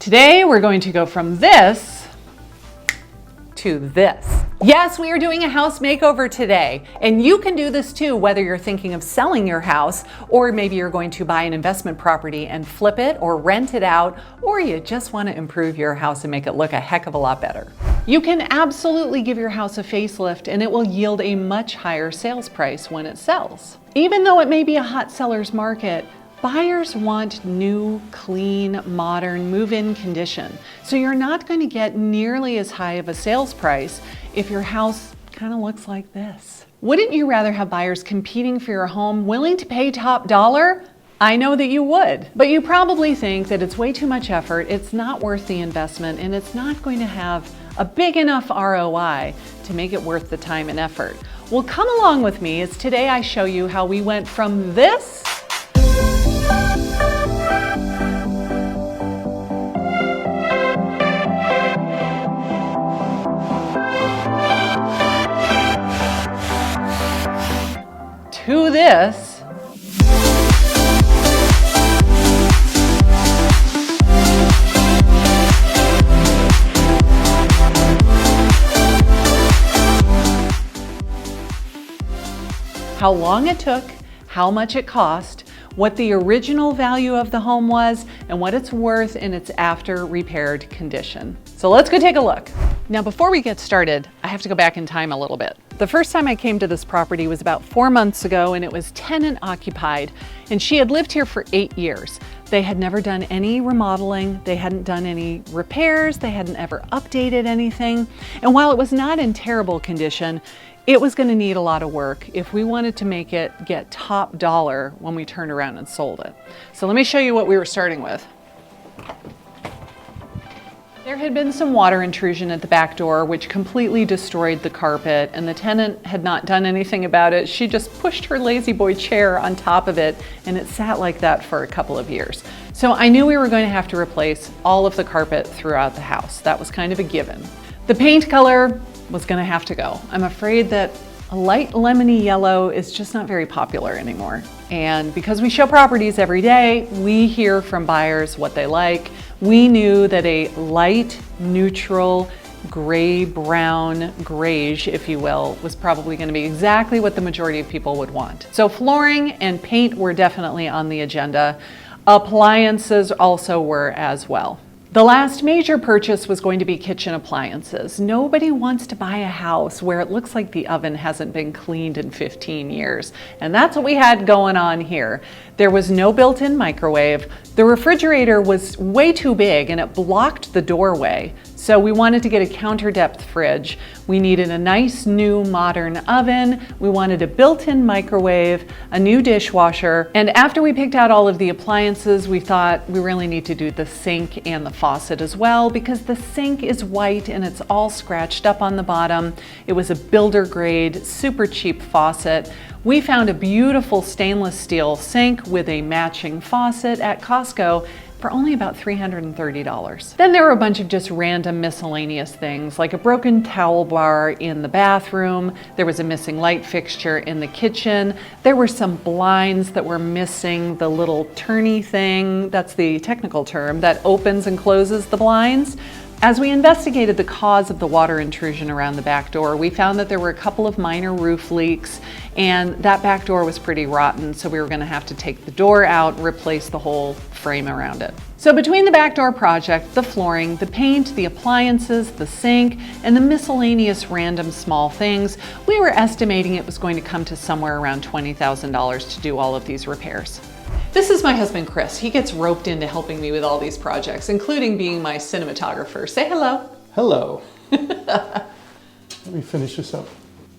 Today we're going to go from this to this. Yes, we are doing a house makeover today, and you can do this too, whether you're thinking of selling your house, or maybe you're going to buy an investment property and flip it or rent it out, or you just want to improve your house and make it look a heck of a lot better. You can absolutely give your house a facelift and it will yield a much higher sales price when it sells. Even though it may be a hot seller's market, buyers want new, clean, modern, move-in condition. So you're not going to get nearly as high of a sales price if your house kind of looks like this. Wouldn't you rather have buyers competing for your home, willing to pay top dollar? I know that you would, but you probably think that it's way too much effort, it's not worth the investment, and it's not going to have a big enough ROI to make it worth the time and effort. Well, come along with me as today I show you how we went from this to this. How long it took, how much it cost, what the original value of the home was, and what it's worth in its after repaired condition. So let's go take a look. Now, before we get started, I have to go back in time a little bit. The first time I came to this property was about 4 months ago, and it was tenant occupied, and she had lived here for 8 years. They had never done any remodeling, they hadn't done any repairs, they hadn't ever updated anything. And while it was not in terrible condition, it was going to need a lot of work if we wanted to make it get top dollar when we turned around and sold it. So let me show you what we were starting with. There had been some water intrusion at the back door, which completely destroyed the carpet, and the tenant had not done anything about it. She just pushed her lazy boy chair on top of it, and it sat like that for a couple of years. So I knew we were going to have to replace all of the carpet throughout the house. That was kind of a given. The paint color was going to have to go. I'm afraid that a light lemony yellow is just not very popular anymore. And because we show properties every day, we hear from buyers what they like. We knew that a light, neutral, gray, brown, grayish, if you will, was probably going to be exactly what the majority of people would want. So flooring and paint were definitely on the agenda. Appliances also were as well. The last major purchase was going to be kitchen appliances. Nobody wants to buy a house where it looks like the oven hasn't been cleaned in 15 years. And that's what we had going on here. There was no built-in microwave. The refrigerator was way too big and it blocked the doorway. So we wanted to get a counter depth fridge. We needed a nice new modern oven. We wanted a built-in microwave, a new dishwasher. And after we picked out all of the appliances, we thought we really need to do the sink and the faucet as well, because the sink is white and it's all scratched up on the bottom. It was a builder grade, super cheap faucet. We found a beautiful stainless steel sink with a matching faucet at Costco for only about $330. Then there were a bunch of just random miscellaneous things, like a broken towel bar in the bathroom. There was a missing light fixture in the kitchen. There were some blinds that were missing the little turny thing, that's the technical term, that opens and closes the blinds. As we investigated the cause of the water intrusion around the back door, we found that there were a couple of minor roof leaks, and that back door was pretty rotten, so we were going to have to take the door out and replace the whole frame around it. So between the back door project, the flooring, the paint, the appliances, the sink, and the miscellaneous random small things, we were estimating it was going to come to somewhere around $20,000 to do all of these repairs. This is my husband, Chris. He gets roped into helping me with all these projects, including being my cinematographer. Say hello. Hello. Let me finish this up.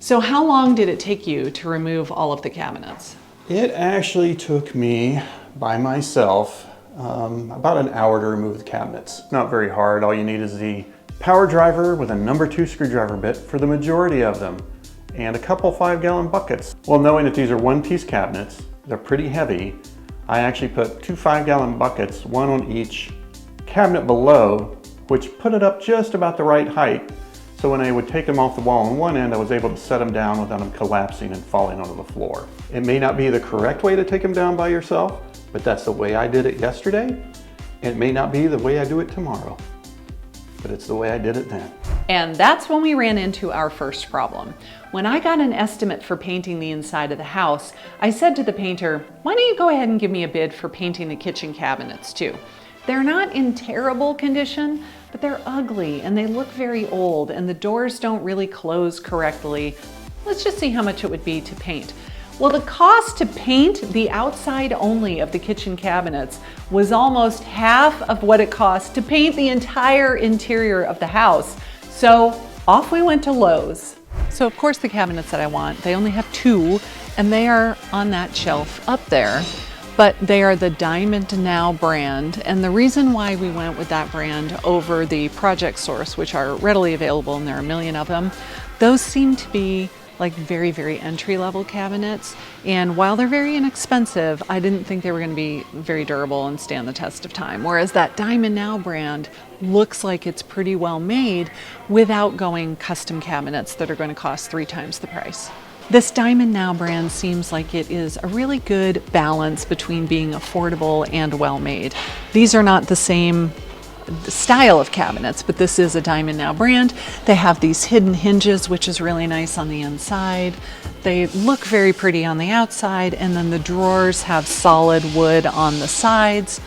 So how long did it take you to remove all of the cabinets? It actually took me, by myself, about an hour to remove the cabinets. Not very hard. All you need is the power driver with a number 2 screwdriver bit for the majority of them, and a couple 5-gallon buckets. Well, knowing that these are one-piece cabinets, they're pretty heavy, I actually put 2 5-gallon buckets, one on each cabinet below, which put it up just about the right height. So when I would take them off the wall on one end, I was able to set them down without them collapsing and falling onto the floor. It may not be the correct way to take them down by yourself, but that's the way I did it yesterday. It may not be the way I do it tomorrow, but it's the way I did it then. And that's when we ran into our first problem. When I got an estimate for painting the inside of the house, I said to the painter, why don't you go ahead and give me a bid for painting the kitchen cabinets too? They're not in terrible condition, but they're ugly and they look very old and the doors don't really close correctly. Let's just see how much it would be to paint. Well, the cost to paint the outside only of the kitchen cabinets was almost half of what it cost to paint the entire interior of the house. So off we went to Lowe's. So of course the cabinets that I want, they only have two and they are on that shelf up there, but they are the Diamond Now brand. And the reason why we went with that brand over the Project Source, which are readily available and there are a million of them, those seem to be like very, very entry-level cabinets. And while they're very inexpensive, I didn't think they were going to be very durable and stand the test of time. Whereas that Diamond Now brand looks like it's pretty well made without going custom cabinets that are going to cost 3 times the price. This Diamond Now brand seems like it is a really good balance between being affordable and well-made. These are not the same style of cabinets, but this is a Diamond Now brand. They have these hidden hinges, which is really nice on the inside. They look very pretty on the outside, and then the drawers have solid wood on the sides.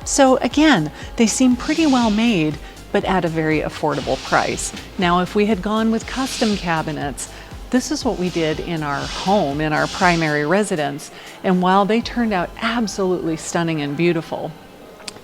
So again, they seem pretty well made, but at a very affordable price. Now, if we had gone with custom cabinets, this is what we did in our home, in our primary residence. And while they turned out absolutely stunning and beautiful,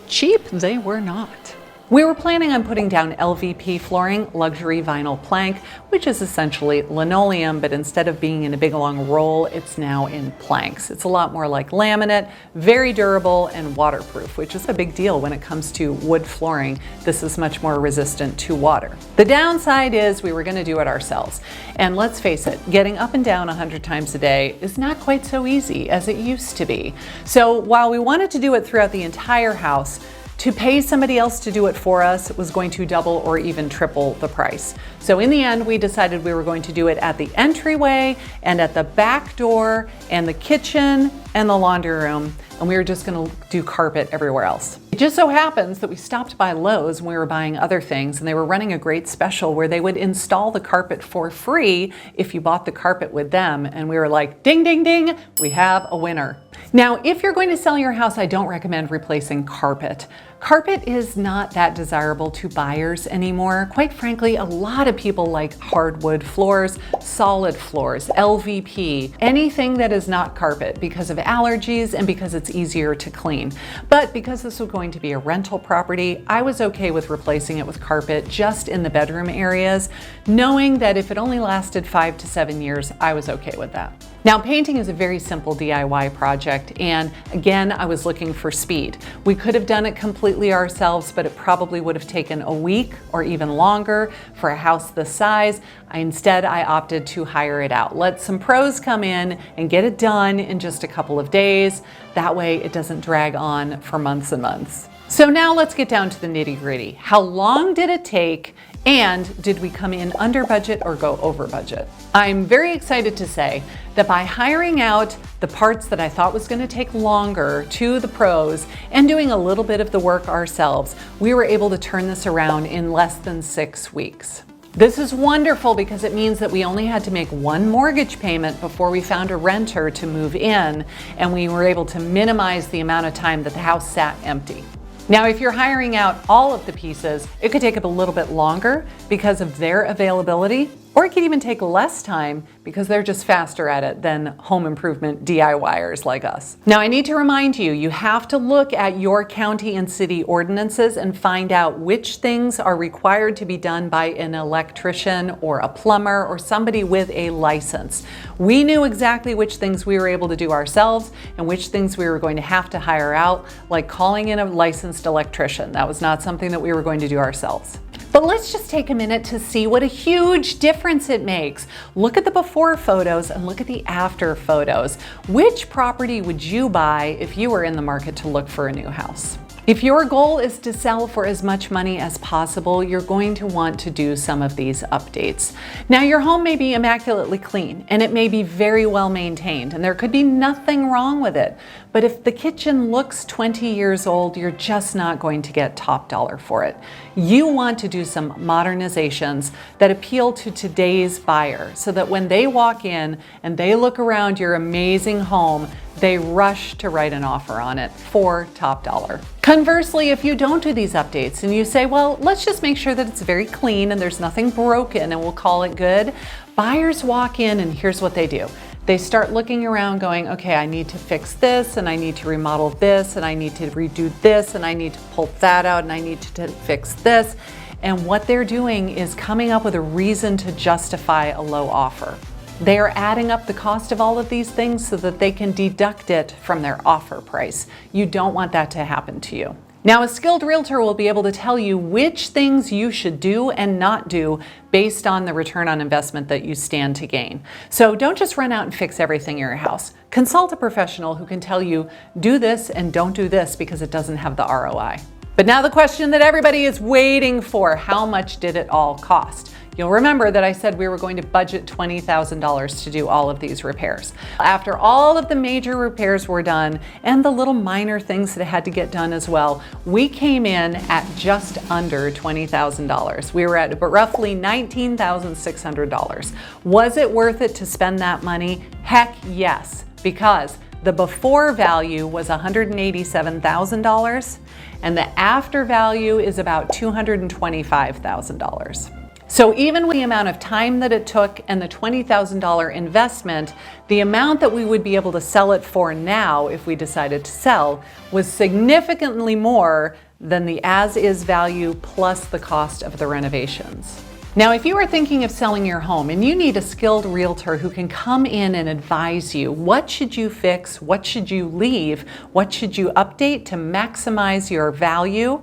cheap they were not. We were planning on putting down LVP flooring, luxury vinyl plank, which is essentially linoleum, but instead of being in a big long roll, it's now in planks. It's a lot more like laminate, very durable and waterproof, which is a big deal when it comes to wood flooring. This is much more resistant to water. The downside is we were going to do it ourselves. And let's face it, getting up and down 100 times a day is not quite so easy as it used to be. So while we wanted to do it throughout the entire house, to pay somebody else to do it for us was going to double or even triple the price. So in the end, we decided we were going to do it at the entryway and at the back door and the kitchen and the laundry room, and we were just going to do carpet everywhere else. It just so happens that we stopped by Lowe's when we were buying other things, and they were running a great special where they would install the carpet for free if you bought the carpet with them, and we were like, ding, ding, ding, we have a winner. Now, if you're going to sell your house, I don't recommend replacing carpet. Carpet is not that desirable to buyers anymore. Quite frankly, a lot of people like hardwood floors, solid floors, LVP, anything that is not carpet because of allergies and because it's easier to clean. But because this was going to be a rental property, I was okay with replacing it with carpet just in the bedroom areas, knowing that if it only lasted 5 to 7 years, I was okay with that. Now, painting is a very simple DIY project, and again, I was looking for speed. We could have done it completely ourselves, but it probably would have taken a week or even longer for a house this size. Instead, I opted to hire it out. Let some pros come in and get it done in just a couple of days. That way, it doesn't drag on for months and months. So now let's get down to the nitty-gritty. How long did it take? And did we come in under budget or go over budget? I'm very excited to say that by hiring out the parts that I thought was going to take longer to the pros and doing a little bit of the work ourselves, we were able to turn this around in less than 6 weeks. This is wonderful because it means that we only had to make one mortgage payment before we found a renter to move in, and we were able to minimize the amount of time that the house sat empty. Now, if you're hiring out all of the pieces, it could take up a little bit longer because of their availability, or it could even take less time because they're just faster at it than home improvement DIYers like us. Now, I need to remind you, you have to look at your county and city ordinances and find out which things are required to be done by an electrician or a plumber or somebody with a license. We knew exactly which things we were able to do ourselves and which things we were going to have to hire out, like calling in a licensed electrician. That was not something that we were going to do ourselves. But let's just take a minute to see what a huge difference it makes. Look at the before photos and look at the after photos. Which property would you buy if you were in the market to look for a new house? If your goal is to sell for as much money as possible, you're going to want to do some of these updates. Now, your home may be immaculately clean and it may be very well maintained and there could be nothing wrong with it. But if the kitchen looks 20 years old, you're just not going to get top dollar for it. You want to do some modernizations that appeal to today's buyer so that when they walk in and they look around your amazing home, they rush to write an offer on it for top dollar. Conversely, if you don't do these updates and you say, well, let's just make sure that it's very clean and there's nothing broken and we'll call it good, buyers walk in and here's what they do. They start looking around going, okay, I need to fix this and I need to remodel this and I need to redo this and I need to pull that out and I need to fix this. And what they're doing is coming up with a reason to justify a low offer. They are adding up the cost of all of these things so that they can deduct it from their offer price. You don't want that to happen to you. Now, a skilled realtor will be able to tell you which things you should do and not do based on the return on investment that you stand to gain. So don't just run out and fix everything in your house. Consult a professional who can tell you, do this and don't do this because it doesn't have the ROI. But now the question that everybody is waiting for, how much did it all cost? You'll remember that I said we were going to budget $20,000 to do all of these repairs. After all of the major repairs were done and the little minor things that had to get done as well, we came in at just under $20,000. We were at roughly $19,600. Was it worth it to spend that money? Heck yes, because the before value was $187,000 and the after value is about $225,000. So even with the amount of time that it took and the $20,000 investment, the amount that we would be able to sell it for now if we decided to sell was significantly more than the as-is value plus the cost of the renovations. Now, if you are thinking of selling your home and you need a skilled realtor who can come in and advise you, what should you fix, what should you leave, what should you update to maximize your value?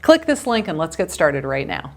Click this link and let's get started right now.